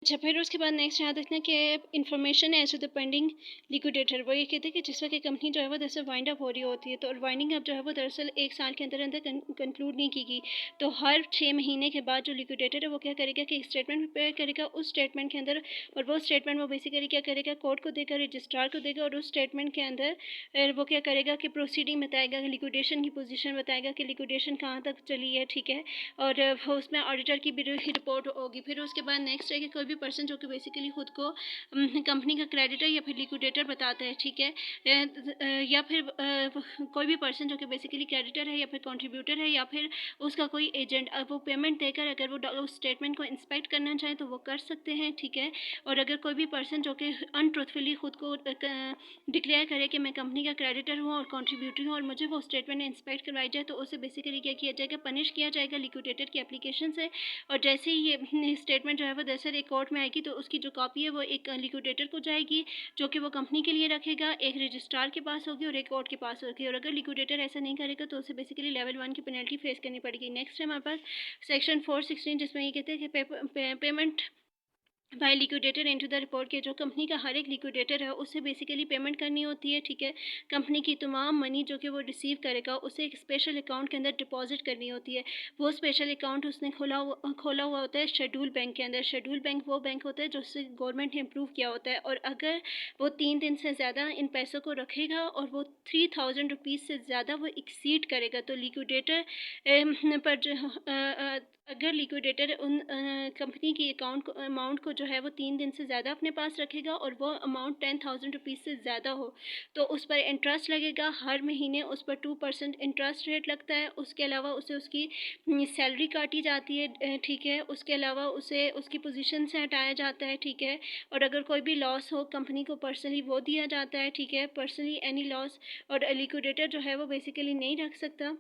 अच्छा, फिर उसके बाद नेक्स्ट यहाँ देखना कि information as to the pending liquidator. वो ये कहते हैं कि जिस वक्त कंपनी जो है वो दरअसल वाइंड अप हो रही होती है, तो और वाइंडिंग अप जो है वो दरअसल 1 साल के अंदर अंदर कंक्लूड नहीं की गई, तो हर 6 महीने के बाद जो लिक्विडेटर है वो क्या करेगा कि एक स्टेटमेंट प्रिपेयर करेगा। उस स्टेटमेंट के अंदर, और वो स्टेटमेंट वो बेसिकली क्या करेगा, कोर्ट को देगा, रजिस्ट्रार को देगा, और उस स्टेटमेंट के अंदर वो क्या करेगा कि प्रोसीडिंग बताएगा, लिक्विडेशन की पोजीशन बताएगा कि लिक्विडेशन कहाँ तक चली है, ठीक है। और उसमें ऑडिटर की भी रिपोर्ट होगी। फिर उसके बाद नेक्स्ट है कि कोई भी पर्सन जो कि बेसिकली खुद को कंपनी का क्रेडिटर या फिर लिक्विडेटर बताता है, ठीक है, या फिर कोई भी पर्सन जो कि बेसिकली क्रेडिटर है या फिर कंट्रीब्यूटर है या फिर उसका कोई एजेंट, वो पेमेंट देकर अगर वो उस स्टेटमेंट को इंस्पेक्ट करना चाहे तो वो कर सकते हैं, ठीक है। और अगर कोई भी पर्सन जो कि अनट्रूथफुली खुद को डिक्लेयर करे कि मैं कंपनी का क्रेडिटर हूँ और कंट्रीब्यूटर हूँ और मुझे वो स्टेटमेंट इंस्पेक्ट करवाई जाए, तो उसे बेसिकली क्या किया जाएगा, पनिश किया जाएगा लिक्विडेटर की एप्लीकेशन से। और जैसे ही ये स्टेटमेंट जो है वो दरअसल एक कोर्ट में आएगी, तो उसकी जो कॉपी है वो एक लिक्विडेटर को जाएगी, जो कि वो कंपनी के लिए रखेगा, एक रजिस्ट्रार के पास होगी और एक कोर्ट के पास होगी। और अगर लिक्विडेटर ऐसा नहीं करेगा तो उसे बेसिकली लेवल 1 की पेनल्टी फेस करनी पड़ेगी। नेक्स्ट है हमारे पास सेक्शन 416, जिसमें ये कहते हैं कि payment by liquidator into the report के जो कंपनी का हर एक लिक्विडेटर है उसे बेसिकली पेमेंट करनी होती है, ठीक है। कंपनी की तमाम मनी जो कि वो रिसीव करेगा उसे एक स्पेशल अकाउंट के अंदर डिपॉजिट करनी होती है। वो स्पेशल अकाउंट उसने खोला हुआ होता है शेड्यूल बैंक के अंदर। शेड्यूल बैंक वो बैंक होता है जो उससे गवर्नमेंट ने अप्रूव किया होता है, और अगर वो 3 दिन से ज़्यादा इन पैसों को रखेगा और वो 3000 रुपीज़ से ज़्यादा वो एक्सीड करेगा, तो लिक्विडेटर पर जो अगर लिक्विडेटर उन कंपनी की अमाउंट को जो है वो 3 दिन से ज़्यादा अपने पास रखेगा और वो अमाउंट 10,000 रुपीज़ से ज़्यादा हो, तो उस पर इंटरेस्ट लगेगा। हर महीने उस पर 2% इंटरेस्ट रेट लगता है। उसके अलावा उसे उसकी सैलरी काटी जाती है, ठीक है। उसके अलावा उसे उसकी पोजीशन से हटाया जाता है, ठीक है। और अगर कोई भी लॉस हो कंपनी को पर्सनली वो दिया जाता है, ठीक है, पर्सनली एनी लॉस। और लिक्विडेटर जो है वो बेसिकली नहीं रख सकता।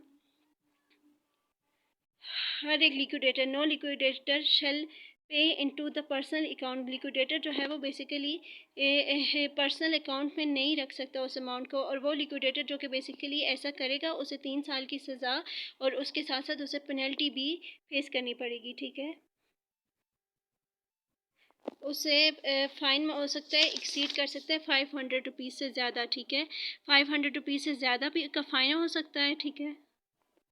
हर एक लिक्विडेटर, नो लिक्विडेटर शेल पे into the personal account. Liquidator जो है वो बेसिकली पर्सनल अकाउंट में नहीं रख सकता उस अमाउंट को, और वो लिक्विडेटर जो कि बेसिकली ऐसा करेगा उसे 3 साल की सज़ा और उसके साथ साथ उसे पेनल्टी भी फेस करनी पड़ेगी, ठीक है। उसे फ़ाइन हो सकता है, एक्सीड कर सकता है 500 रुपीज़ से ज़्यादा, ठीक है। 500 रुपीज़ से ज़्यादा भी का फ़ाइन हो सकता है, ठीक है।